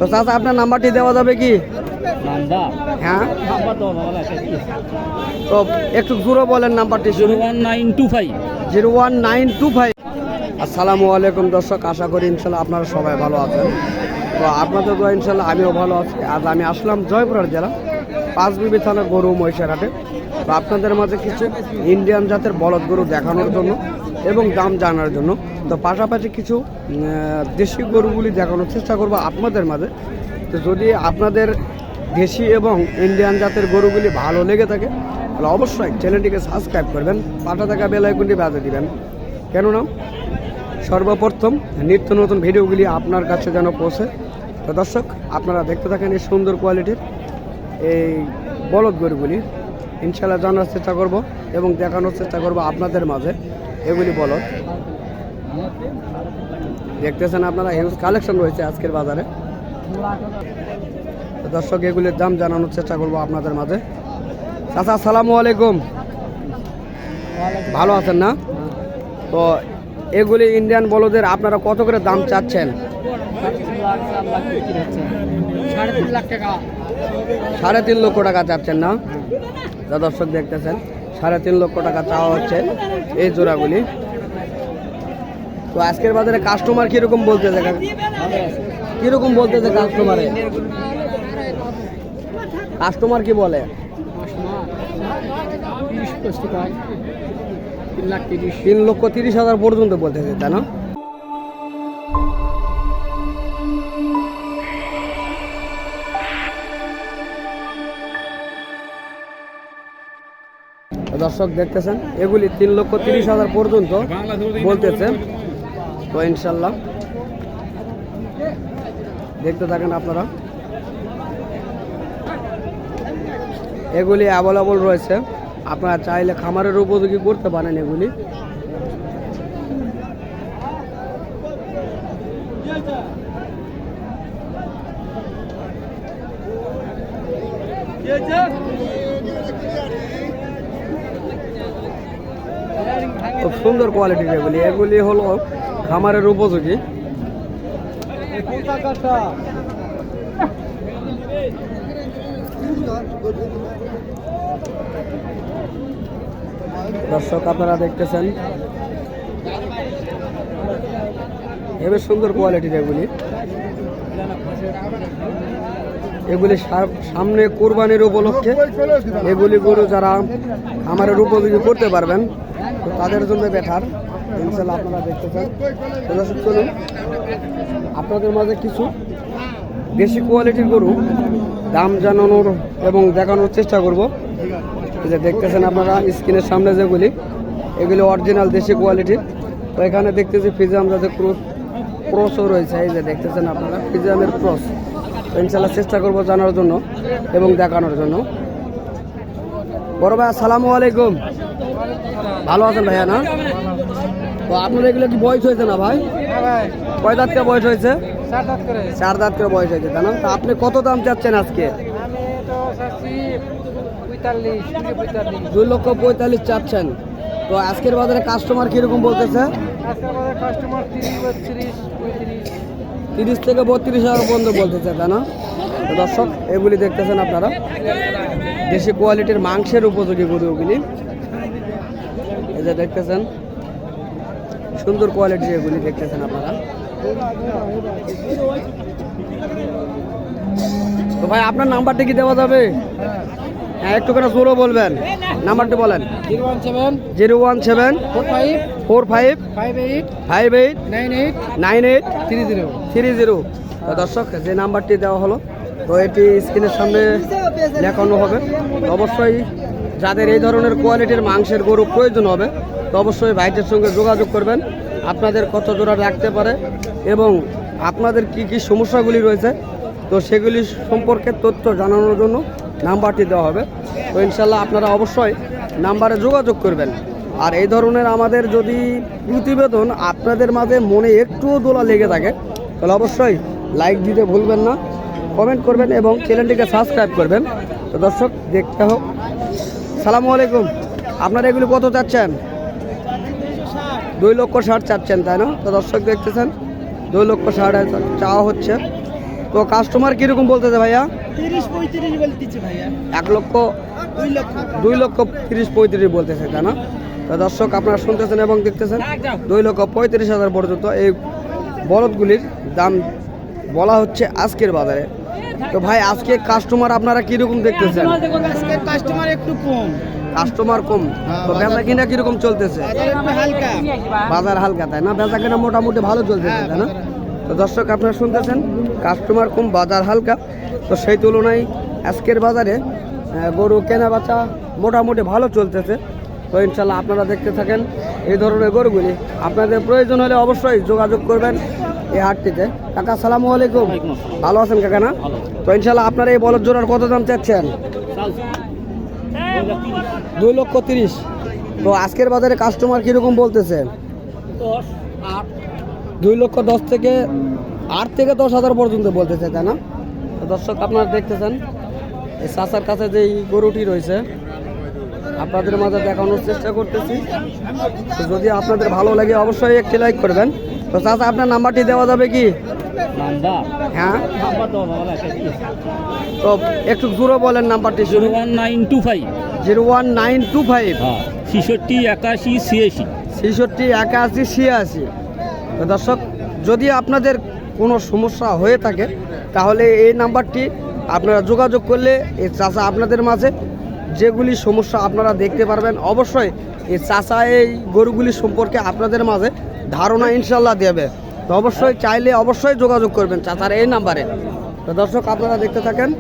তো চাচা আপনার নাম্বারটি দেওয়া যাবে কি? হ্যাঁ, তো একটু জোরে বলেন নাম্বারটি। 01925। আসসালামু আলাইকুম দর্শক, আশা করি ইনশাল্লাহ আপনারা সবাই ভালো আছেন। তো আপনাদের দোয়া ইনশাল্লাহ আমিও ভালো আছি। আজ আমি আসলাম জয়পুরহাট জেলা পাঁচবিবি থানা গরু মহিষের হাটে। তো আপনাদের মাঝে কিছু ইন্ডিয়ান জাতের বলদ গরু দেখানোর জন্য এবং দাম জানার জন্য, তো পাশাপাশি কিছু দেশি গরুগুলি দেখানোর চেষ্টা করবো আপনাদের মাঝে। তো যদি আপনাদের দেশি এবং ইন্ডিয়ান জাতের গরুগুলি ভালো লেগে থাকে তাহলে অবশ্যই চ্যানেলটিকে সাবস্ক্রাইব করবেন, পাশে থাকা বেল আইকনটি বাজিয়ে দিবেন, কেননা সর্বপ্রথম নিত্য নতুন ভিডিওগুলি আপনার কাছে যেন পৌঁছে। তো দর্শক, আপনারা দেখতে থাকেন এই সুন্দর কোয়ালিটির এই বলদ গরুগুলি ইনশাল্লাহ জানার চেষ্টা করব এবং দেখানোর চেষ্টা করব আপনাদের মাঝে। এগুলি বলদ দেখতেছেন আপনারা, হিউজ কালেকশন রয়েছে আজকের বাজারে। তো দর্শক, এগুলির দাম জানানোর চেষ্টা করব আপনাদের মাঝে। চাচা আসসালামু আলাইকুম, ভালো আছেন না? তো এগুলি ইন্ডিয়ান বলদের আপনারা কত করে দাম চাচ্ছেন? 3.5 লক্ষ টাকা চাচ্ছেন না? যা দর্শক দেখতেছেন, 3.5 লক্ষ টাকা চাওয়া হচ্ছে এই জোড়াগুলি। তো আজকের বাজারে কাস্টমার কিরকম বলতেছে? কিরকম বলতেছে কাস্টমার কি বলে? 3,30,000 পর্যন্ত বলতেছে, তাই না? দর্শক দেখতেছেন, এগুলি 3,30,000 পর্যন্ত বলতেছে। তো ইনশাল্লাহ দেখতে থাকেন আপনারা, এগুলি অ্যাভেলেবল রয়েছে। আপনারা চাইলে খামারের উপযোগী করতে পারেন এগুলি। খুব সুন্দর কোয়ালিটির এগুলি হলো খামারের উপযোগী। দর্শক আপনারা দেখতেছেন, এবার সুন্দর কোয়ালিটির এগুলি সামনে কোরবানির উপলক্ষে এগুলি গরু যারা খামারের উপযোগী করতে পারবেন তো তাদের জন্য বেটার ইনশাল্লাহ। আপনারা দেখতেছেন, দর্শক চলুন আপনাদের মাঝে কিছু বেশি কোয়ালিটির গরু দাম জানানোর এবং দেখানোর চেষ্টা করব। যে দেখতেছেন আপনারা স্ক্রিনের সামনে যেগুলি, এগুলি অরিজিনাল দেশি কোয়ালিটির। তো এখানে দেখতেছি ফিজিয়াম যাদের ক্রসও রয়েছে, এই যে দেখতেছেন আপনারা ফিজিয়ামের ক্রস। তো ইনশাল্লাহ চেষ্টা করব জানার জন্য এবং দেখানোর জন্য। বড় ভাই আসসালামু আলাইকুম, ভালো আছেন ভাইয়া না? তো আপনার এগুলো কি বয়স হয়েছে না ভাই? কয় দাঁত করে বয়স হয়েছে? 4 দাঁত করে বয়স হয়েছে, তাই না? তো আপনি কত দাম চাচ্ছেন আজকে? 2,45,000 চাচ্ছেন। তো আজকের বাজারে কাস্টমার কিরকম বলতেছে? 30 থেকে 32,000 পর্যন্ত বলতেছে, তাই না? তো দর্শক, এগুলি দেখতেছেন আপনারা দেশি কোয়ালিটির মাংসের উপযোগী গরুগুলি। এই যে দেখতেছেন সুন্দর কোয়ালিটির এগুলি দেখতেছেন আপনারা। তো ভাই আপনার নাম্বারটা কি দেওয়া যাবে? হ্যাঁ, একটু করে জোরে বলবেন, নাম্বারটা বলেন। 01745589830। তো দর্শক, যে নাম্বারটি দেওয়া হলো তো এটি স্ক্রিনের সামনে লেখানো হবে। অবশ্যই যাদের এই ধরনের কোয়ালিটির মাংসের গরু প্রয়োজন হবে তো অবশ্যই ভাইটির সঙ্গে যোগাযোগ করবেন। আপনাদের কত জোড়া রাখতে পারে এবং আপনাদের কি কি সমস্যাগুলি রয়েছে তো সেগুলি সম্পর্কে তথ্য জানানোর জন্য নাম্বারটি দেওয়া হবে। তো ইনশাল্লাহ আপনারা অবশ্যই নাম্বারে যোগাযোগ করবেন। আর এই ধরনের আমাদের যদি প্রতিবেদন আপনাদের মাঝে মনে একটুও দোলা লেগে থাকে তাহলে অবশ্যই লাইক দিতে ভুলবেন না, কমেন্ট করবেন এবং চ্যানেলটিকে সাবস্ক্রাইব করবেন। তো দর্শক দেখতে হোক। সালামু আলাইকুম, আপনারা এগুলি কত চাচ্ছেন? 2,60,000 চাচ্ছেন, তাই না? তো দর্শক দেখতেছেন 2,60,000 চাওয়া হচ্ছে। তো কাস্টমার কিরকম বলতেছে ভাইয়া? 30-35 বলতেছে ভাইয়া। 1,30,35,000 বলতেছে, তাই না? তো দর্শক আপনারা শুনতেছেন এবং দেখতেছেন 2,35,000 পর্যন্ত এই বলদগুলির দাম বলা হচ্ছে আজকের বাজারে। তো ভাই আজকে কাস্টমার আপনারা কিরকম দেখতেছেন? আজকে কাস্টমার একটু কম। কাস্টমার কম, তো বেচা কিনা কিরকম চলতেছে? বাজার একটু হালকা। বাজার হালকা, তাই না? বেচা কিনা মোটামুটি ভালো চলতেছে, তাই না? তো দর্শক আপনারা শুনতেছেন কাস্টমার কম, বাজার হালকা। তো সেই তুলনায় আজকের বাজারে গরু কেনা বেচা মোটামুটি ভালো চলতেছে। তো ইনশাল্লাহ আপনারা দেখতে থাকেন এই ধরনের গরুগুলি। আপনাদের প্রয়োজন হলে অবশ্যই যোগাযোগ করবেন এই হাটটিতে। কাকা আসসালামু আলাইকুম, ভালো আছেন কাকা? না, তো ইনশাল্লাহ আপনারা এই বলদ জোড়ার কত দাম চাচ্ছেন? 2,30,000। তো আজকের বাজারে কাস্টমার কিরকম বলতেছে? 2,10,000 থেকে 8,000 পর্যন্ত বলতেছে, তাই না? তো দর্শক আপনারা দেখতেছেন এই চাচার কাছে যে গরুটি রয়েছে আপনাদের মাঝে দেখানোর চেষ্টা করতেছি। তো যদি আপনাদের ভালো লাগে অবশ্যই একটি লাইক করবেন। তো চাচা আপনার নাম্বারটি দেওয়া যাবে কি? হ্যাঁ, তো একটু জোরে বলেন নাম্বারটি। 01925 01925 66 81 86। 66 81 86। তো দর্শক যদি আপনাদের কোনো সমস্যা হয়ে থাকে তাহলে এই নাম্বারটি আপনারা যোগাযোগ করলে এই চাচা আপনাদের মাঝে যেগুলি সমস্যা আপনারা দেখতে পারবেন, অবশ্যই এই চাচা এই গরুগুলি সম্পর্কে আপনাদের মাঝে ধারণা ইনশাল্লাহ দেবে। তো অবশ্যই চাইলে অবশ্যই যোগাযোগ করবেন চাচার এই নাম্বারে। তো দর্শক আপনারা দেখতে থাকেন।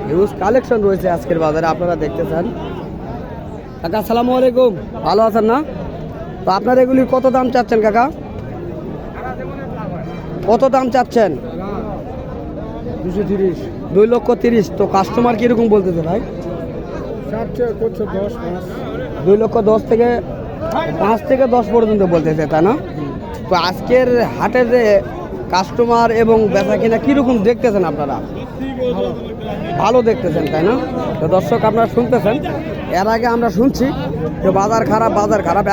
হিউজ কালেকশন রয়েছে আজকের বাজারে, আপনারা দেখতেছেন। কাকা আসসালামু আলাইকুম, ভালো আছেন না? তো আপনার এগুলির কত দাম চাচ্ছেন কাকা? কত দাম চাচ্ছেন? 2,30,000। তো কাস্টমার কিরকম বলতেছে ভাই? 2,10,000 থেকে 5 থেকে 10 পর্যন্ত বলতেছে, তাই না? তো আজকের হাটে যে কাস্টমার এবং বেচা কিনা কিরকম দেখতেছেন আপনারা? ভালো দেখতেছেন, তাই না? তো দর্শক আপনারা শুনতেছেন, এর আগে আমরা শুনছি যে বাজার খারাপ,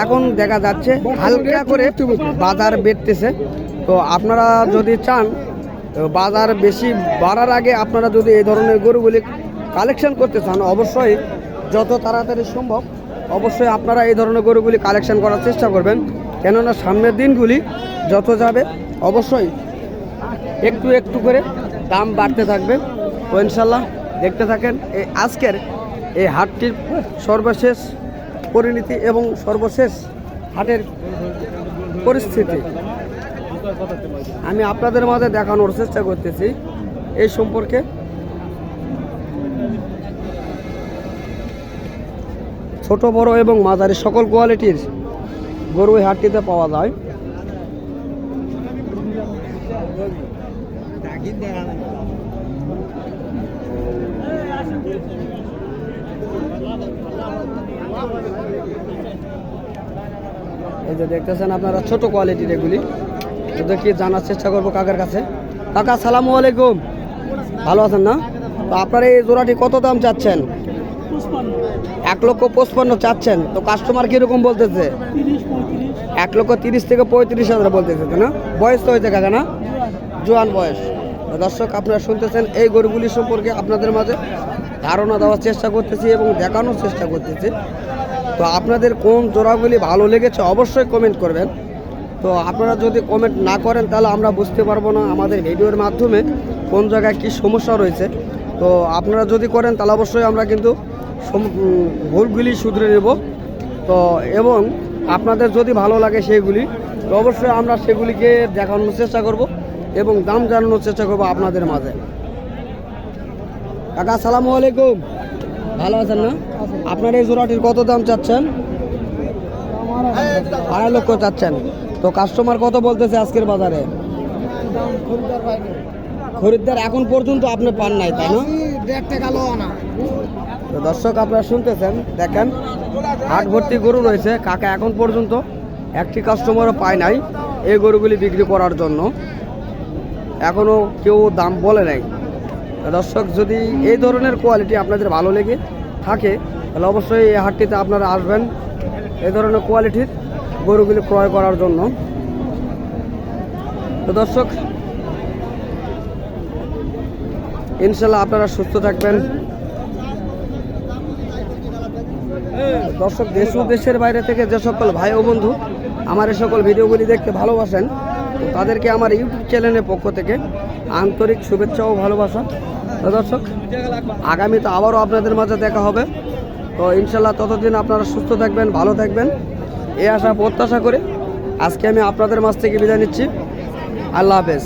এখন দেখা যাচ্ছে হালকা করে বাজার বেড়তেছে। তো আপনারা যদি চান বাজার বেশি বাড়ার আগে আপনারা যদি এই ধরনের গরুগুলি কালেকশন করতে চান, অবশ্যই যত তাড়াতাড়ি সম্ভব অবশ্যই আপনারা এই ধরনের গরুগুলি কালেকশন করার চেষ্টা করবেন। কেননা সামনের দিনগুলি যত যাবে অবশ্যই একটু একটু করে দাম বাড়তে থাকবে। তো ইনশাল্লাহ দেখতে থাকেন এই আজকের এই হাটটির সর্বশেষ পরিণতি এবং সর্বশেষ হাটের পরিস্থিতি আমি আপনাদের মাঝে দেখানোর চেষ্টা করতেছি। এই সম্পর্কে ছোট বড় এবং মাঝারি সকল কোয়ালিটির গরু এই হাটটিতে পাওয়া যায়। এই যে দেখতেছেন আপনারা ছোট কোয়ালিটির এগুলি, দেখি জানার চেষ্টা করবো কাকার কাছে। কাকা আসসালামু আলাইকুম, ভালো আছেন না? তো আপনার এই জোড়াটি কত দাম চাচ্ছেন? 1,55,000 চাচ্ছেন। তো কাস্টমার কিরকম বলতেছে? 1,30,000 থেকে 35,000 বলতেছে, তাই না? বয়স তো হয়েছে কাকা, না? জোয়ান বয়স। দর্শক আপনারা শুনতেছেন এই গরুগুলি সম্পর্কে আপনাদের মাঝে ধারণা দেওয়ার চেষ্টা করতেছি এবং দেখানোর চেষ্টা করতেছি। তো আপনাদের কোন জোড়াগুলি ভালো লেগেছে অবশ্যই কমেন্ট করবেন। তো আপনারা যদি কমেন্ট না করেন তাহলে আমরা বুঝতে পারবো না আমাদের ভিডিওর মাধ্যমে কোন জায়গায় কী সমস্যা রয়েছে। তো আপনারা যদি করেন তাহলে অবশ্যই আমরা কিন্তু ভুলগুলি শুধরে নেব। তো এবং আপনাদের যদি ভালো লাগে সেইগুলি তো অবশ্যই আমরা সেগুলিকে দেখানোর চেষ্টা করব এবং দাম জানানোর চেষ্টা করব আপনাদের মাঝে। কাকা আসসালামু আলাইকুম, ভালো আছেন না? আপনার এই জোড়াটির কত দাম চাচ্ছেন? 2.5 লক্ষ চাচ্ছেন। তো কাস্টমার কত বলতেছে আজকের বাজারে? খরিদ্দার এখন পর্যন্ত আপনি পান নাই, তাই না? তো দর্শক আপনারা শুনতেছেন, দেখেন হাট ভর্তি গরু রয়েছে। কাকা এখন পর্যন্ত একটি কাস্টমারও পায় নাই এই গরুগুলি বিক্রি করার জন্য, এখনও কেউ দাম বলে নাই। দর্শক যদি এই ধরনের কোয়ালিটি আপনাদের ভালো লেগে থাকে তাহলে অবশ্যই এই হাটটিতে আপনারা আসবেন। এই ধরনের কোয়ালিটির গরুগুলি ক্রয় করার জন্য। তো দর্শক, ইনশাল্লাহ আপনারা সুস্থ থাকবেন। দর্শক, দেশ ও দেশের বাইরে থেকে যে সকল ভাই ও বন্ধু আমার এই সকল ভিডিওগুলি দেখতে ভালোবাসেন, তো তাদেরকে আমার ইউটিউব চ্যানেলের পক্ষ থেকে আন্তরিক শুভেচ্ছা ও ভালোবাসা। তো দর্শক, আগামীতে আবারও আপনাদের মাঝে দেখা হবে। তো ইনশাল্লাহ ততদিন আপনারা সুস্থ থাকবেন, ভালো থাকবেন, এই আশা প্রত্যাশা করে আজকে আমি আপনাদের মাঝ থেকে বিদায় নিচ্ছি। আল্লাহ হাফেজ।